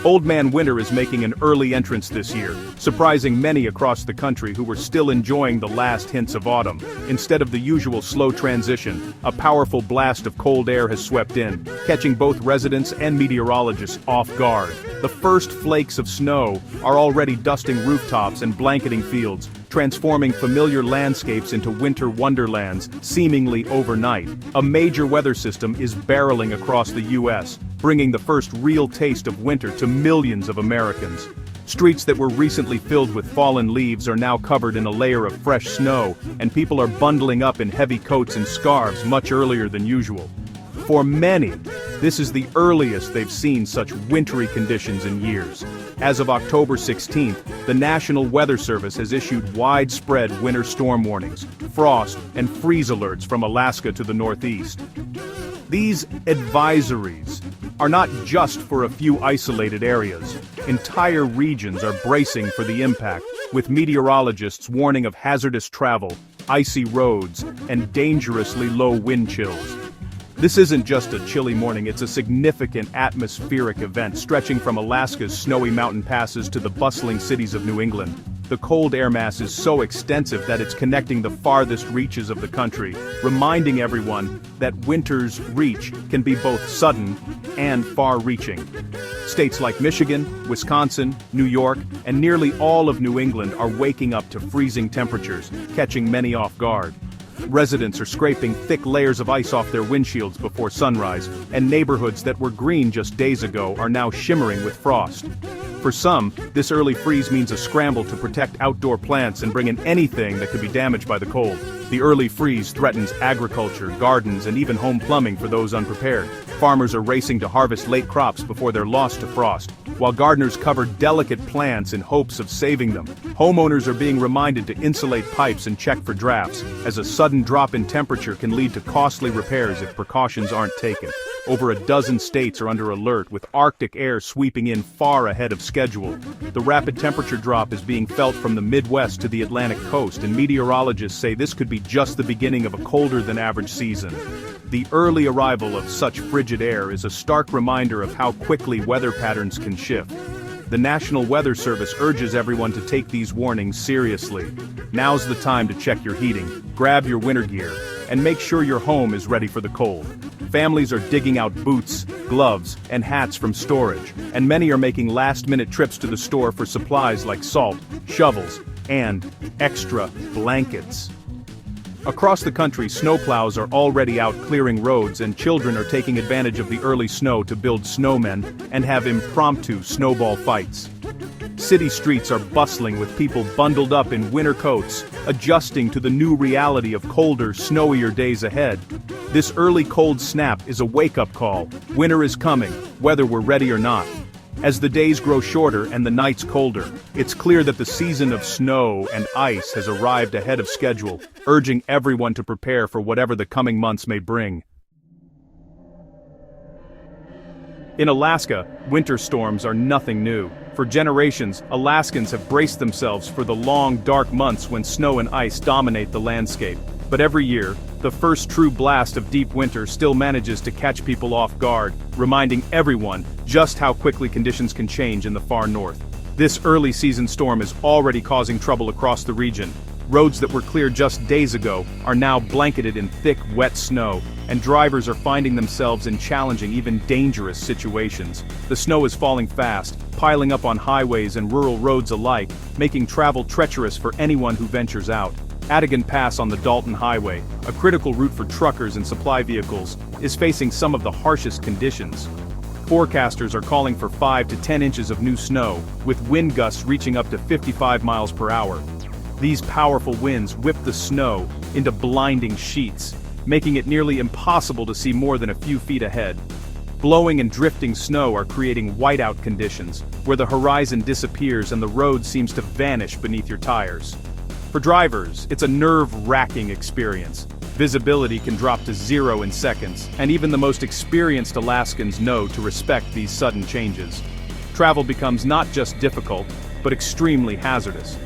Old Man Winter is making an early entrance this year, surprising many across the country who were still enjoying the last hints of autumn. Instead of the usual slow transition, a powerful blast of cold air has swept in, catching both residents and meteorologists off guard. The first flakes of snow are already dusting rooftops and blanketing fields, transforming familiar landscapes into winter wonderlands, seemingly overnight. A major weather system is barreling across the U.S., bringing the first real taste of winter to millions of Americans. Streets that were recently filled with fallen leaves are now covered in a layer of fresh snow, and people are bundling up in heavy coats and scarves much earlier than usual. For many, this is the earliest they've seen such wintry conditions in years. As of October 16th, the National Weather Service has issued widespread winter storm warnings, frost, and freeze alerts from Alaska to the Northeast. These advisories are not just for a few isolated areas. Entire regions are bracing for the impact, with meteorologists warning of hazardous travel, icy roads, and dangerously low wind chills. This isn't just a chilly morning, it's a significant atmospheric event stretching from Alaska's snowy mountain passes to the bustling cities of New England. The cold air mass is so extensive that it's connecting the farthest reaches of the country, reminding everyone that winter's reach can be both sudden and far-reaching. States like Michigan, Wisconsin, New York, and nearly all of New England are waking up to freezing temperatures, catching many off guard. Residents are scraping thick layers of ice off their windshields before sunrise, and neighborhoods that were green just days ago are now shimmering with frost. For some, this early freeze means a scramble to protect outdoor plants and bring in anything that could be damaged by the cold. The early freeze threatens agriculture, gardens, and even home plumbing for those unprepared. Farmers are racing to harvest late crops before they're lost to frost, while gardeners cover delicate plants in hopes of saving them. Homeowners are being reminded to insulate pipes and check for drafts, as a sudden drop in temperature can lead to costly repairs if precautions aren't taken. Over a dozen states are under alert, with Arctic air sweeping in far ahead of schedule. The rapid temperature drop is being felt from the Midwest to the Atlantic coast, and meteorologists say this could be just the beginning of a colder-than-average season. The early arrival of such frigid air is a stark reminder of how quickly weather patterns can shift. The National Weather Service urges everyone to take these warnings seriously. Now's the time to check your heating, grab your winter gear, and make sure your home is ready for the cold. Families are digging out boots, gloves, and hats from storage, and many are making last-minute trips to the store for supplies like salt, shovels, and extra blankets. Across the country, snowplows are already out clearing roads, and children are taking advantage of the early snow to build snowmen and have impromptu snowball fights. City streets are bustling with people bundled up in winter coats, adjusting to the new reality of colder, snowier days ahead. This early cold snap is a wake-up call. Winter is coming, whether we're ready or not. As the days grow shorter and the nights colder, it's clear that the season of snow and ice has arrived ahead of schedule, urging everyone to prepare for whatever the coming months may bring. In Alaska, winter storms are nothing new. For generations, Alaskans have braced themselves for the long, dark months when snow and ice dominate the landscape. But every year, the first true blast of deep winter still manages to catch people off guard, reminding everyone just how quickly conditions can change in the far north. This early season storm is already causing trouble across the region. Roads that were clear just days ago are now blanketed in thick, wet snow, and drivers are finding themselves in challenging, even dangerous situations. The snow is falling fast, piling up on highways and rural roads alike, making travel treacherous for anyone who ventures out. Atigun Pass on the Dalton Highway, a critical route for truckers and supply vehicles, is facing some of the harshest conditions. Forecasters are calling for 5 to 10 inches of new snow, with wind gusts reaching up to 55 miles per hour. These powerful winds whip the snow into blinding sheets, making it nearly impossible to see more than a few feet ahead. Blowing and drifting snow are creating whiteout conditions, where the horizon disappears and the road seems to vanish beneath your tires. For drivers, it's a nerve-wracking experience. Visibility can drop to 0 in seconds, and even the most experienced Alaskans know to respect these sudden changes. Travel becomes not just difficult, but extremely hazardous.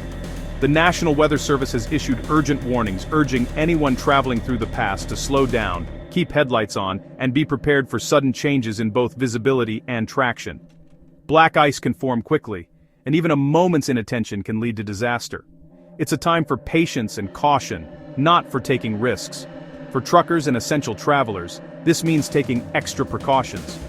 The National Weather Service has issued urgent warnings urging anyone traveling through the pass to slow down, keep headlights on, and be prepared for sudden changes in both visibility and traction. Black ice can form quickly, and even a moment's inattention can lead to disaster. It's a time for patience and caution, not for taking risks. For truckers and essential travelers, this means taking extra precautions.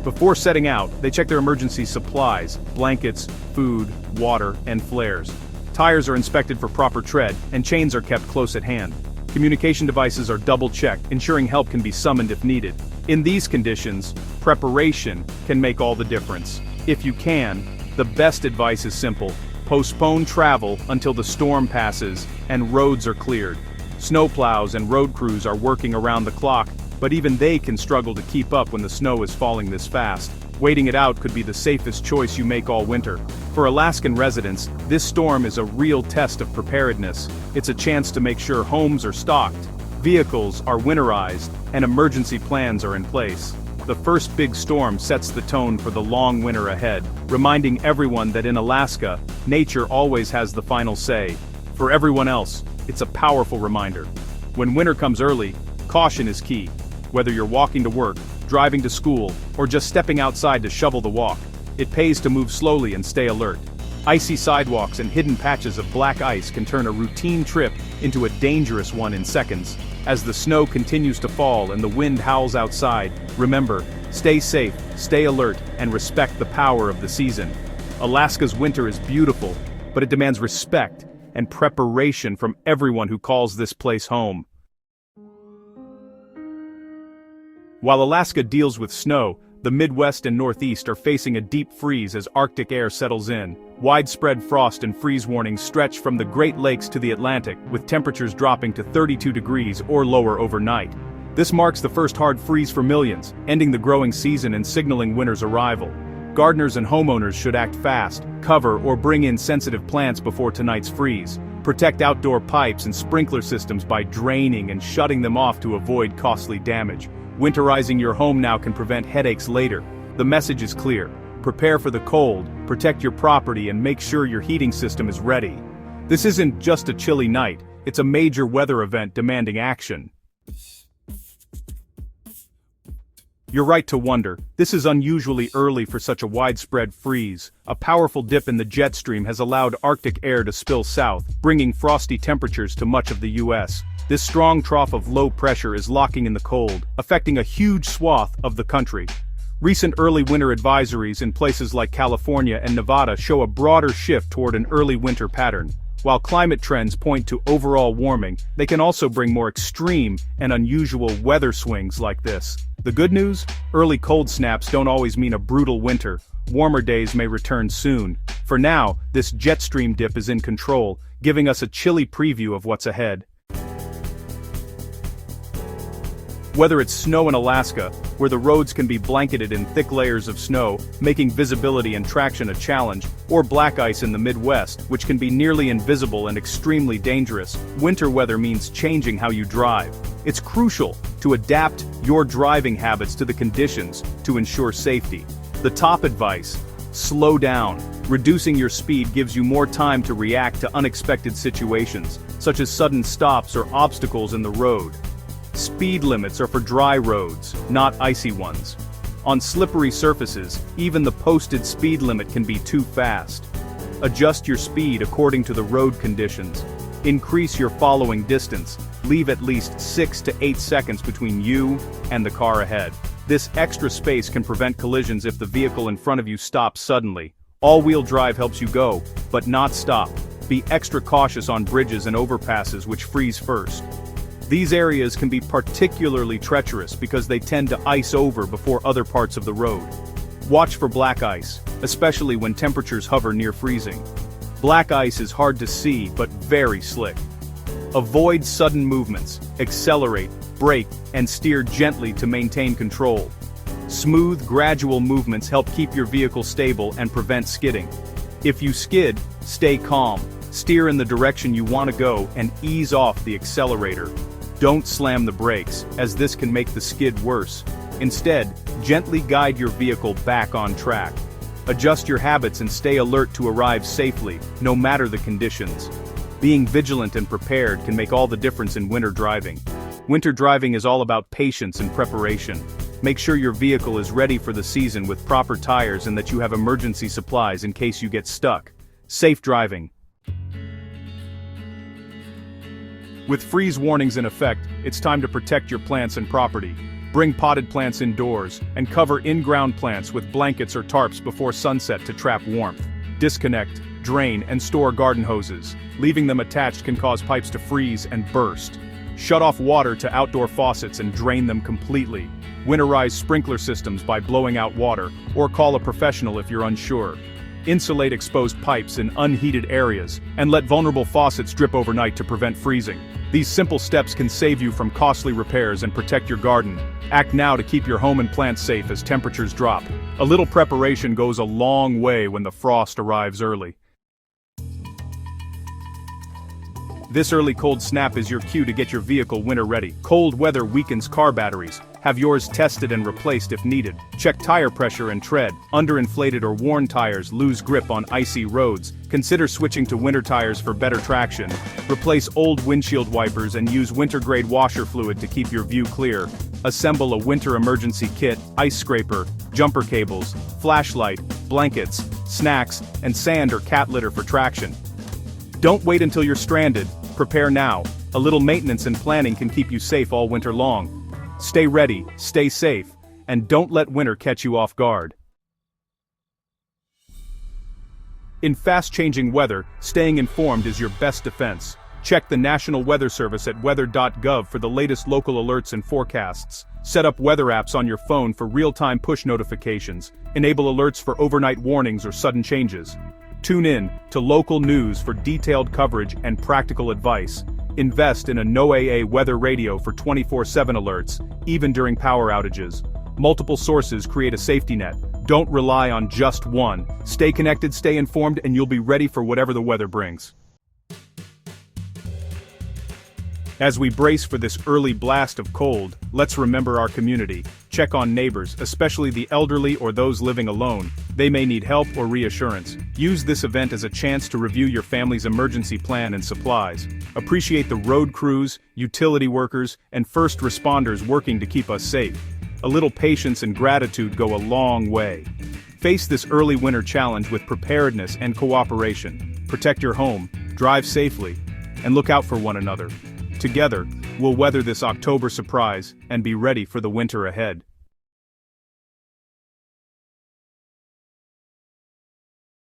Before setting out, they check their emergency supplies, blankets, food, water, and flares. Tires are inspected for proper tread, and chains are kept close at hand. Communication devices are double-checked, ensuring help can be summoned if needed. In these conditions, preparation can make all the difference. If you can, the best advice is simple: postpone travel until the storm passes and roads are cleared. Snowplows and road crews are working around the clock, but even they can struggle to keep up when the snow is falling this fast. Waiting it out could be the safest choice you make all winter. For Alaskan residents, this storm is a real test of preparedness. It's a chance to make sure homes are stocked, vehicles are winterized, and emergency plans are in place. The first big storm sets the tone for the long winter ahead, reminding everyone that in Alaska, nature always has the final say. For everyone else, it's a powerful reminder. When winter comes early, caution is key. Whether you're walking to work, driving to school, or just stepping outside to shovel the walk, it pays to move slowly and stay alert. Icy sidewalks and hidden patches of black ice can turn a routine trip into a dangerous one in seconds. As the snow continues to fall and the wind howls outside, remember, stay safe, stay alert, and respect the power of the season. Alaska's winter is beautiful, but it demands respect and preparation from everyone who calls this place home. While Alaska deals with snow, the Midwest and Northeast are facing a deep freeze as Arctic air settles in. Widespread frost and freeze warnings stretch from the Great Lakes to the Atlantic, with temperatures dropping to 32 degrees or lower overnight. This marks the first hard freeze for millions, ending the growing season and signaling winter's arrival. Gardeners and homeowners should act fast, cover or bring in sensitive plants before tonight's freeze. Protect outdoor pipes and sprinkler systems by draining and shutting them off to avoid costly damage. Winterizing your home now can prevent headaches later. The message is clear: prepare for the cold, protect your property, and make sure your heating system is ready. This isn't just a chilly night, it's a major weather event demanding action. You're right to wonder, this is unusually early for such a widespread freeze. A powerful dip in the jet stream has allowed Arctic air to spill south, bringing frosty temperatures to much of the U.S. This strong trough of low pressure is locking in the cold, affecting a huge swath of the country. Recent early winter advisories in places like California and Nevada show a broader shift toward an early winter pattern. While climate trends point to overall warming, they can also bring more extreme and unusual weather swings like this. The good news? Early cold snaps don't always mean a brutal winter. Warmer days may return soon. For now, this jet stream dip is in control, giving us a chilly preview of what's ahead. Whether it's snow in Alaska, where the roads can be blanketed in thick layers of snow, making visibility and traction a challenge, or black ice in the Midwest, which can be nearly invisible and extremely dangerous, winter weather means changing how you drive. It's crucial to adapt your driving habits to the conditions to ensure safety. The top advice: slow down. Reducing your speed gives you more time to react to unexpected situations, such as sudden stops or obstacles in the road. Speed limits are for dry roads, not icy ones. On slippery surfaces, even the posted speed limit can be too fast. Adjust your speed according to the road conditions. Increase your following distance. Leave at least 6 to 8 seconds between you and the car ahead. This extra space can prevent collisions if the vehicle in front of you stops suddenly. All-wheel drive helps you go, but not stop. Be extra cautious on bridges and overpasses which freeze first. These areas can be particularly treacherous because they tend to ice over before other parts of the road. Watch for black ice, especially when temperatures hover near freezing. Black ice is hard to see but very slick. Avoid sudden movements, accelerate, brake, and steer gently to maintain control. Smooth, gradual movements help keep your vehicle stable and prevent skidding. If you skid, stay calm, steer in the direction you want to go, and ease off the accelerator. Don't slam the brakes, as this can make the skid worse. Instead, gently guide your vehicle back on track. Adjust your habits and stay alert to arrive safely, no matter the conditions. Being vigilant and prepared can make all the difference in winter driving. Winter driving is all about patience and preparation. Make sure your vehicle is ready for the season with proper tires and that you have emergency supplies in case you get stuck. Safe driving. With freeze warnings in effect, it's time to protect your plants and property. Bring potted plants indoors, and cover in-ground plants with blankets or tarps before sunset to trap warmth. Disconnect, drain, and store garden hoses. Leaving them attached can cause pipes to freeze and burst. Shut off water to outdoor faucets and drain them completely. Winterize sprinkler systems by blowing out water, or call a professional if you're unsure. Insulate exposed pipes in unheated areas, and let vulnerable faucets drip overnight to prevent freezing. These simple steps can save you from costly repairs and protect your garden. Act now to keep your home and plants safe as temperatures drop. A little preparation goes a long way when the frost arrives early. This early cold snap is your cue to get your vehicle winter ready. Cold weather weakens car batteries. Have yours tested and replaced if needed. Check tire pressure and tread. Underinflated or worn tires lose grip on icy roads. Consider switching to winter tires for better traction. Replace old windshield wipers and use winter-grade washer fluid to keep your view clear. Assemble a winter emergency kit, ice scraper, jumper cables, flashlight, blankets, snacks, and sand or cat litter for traction. Don't wait until you're stranded. Prepare now. A little maintenance and planning can keep you safe all winter long. Stay ready, stay safe, and don't let winter catch you off guard. In fast-changing weather, staying informed is your best defense. Check the National Weather Service at weather.gov for the latest local alerts and forecasts. Set up weather apps on your phone for real-time push notifications. Enable alerts for overnight warnings or sudden changes. Tune in to local news for detailed coverage and practical advice. Invest in a NOAA weather radio for 24/7 alerts, even during power outages. Multiple sources create a safety net. Don't rely on just one. Stay connected, stay informed, and you'll be ready for whatever the weather brings. As we brace for this early blast of cold, let's remember our community. Check on neighbors, especially the elderly or those living alone. They may need help or reassurance. Use this event as a chance to review your family's emergency plan and supplies. Appreciate the road crews, utility workers, and first responders working to keep us safe. A little patience and gratitude go a long way. Face this early winter challenge with preparedness and cooperation. Protect your home, drive safely, and look out for one another. Together, we'll weather this October surprise and be ready for the winter ahead.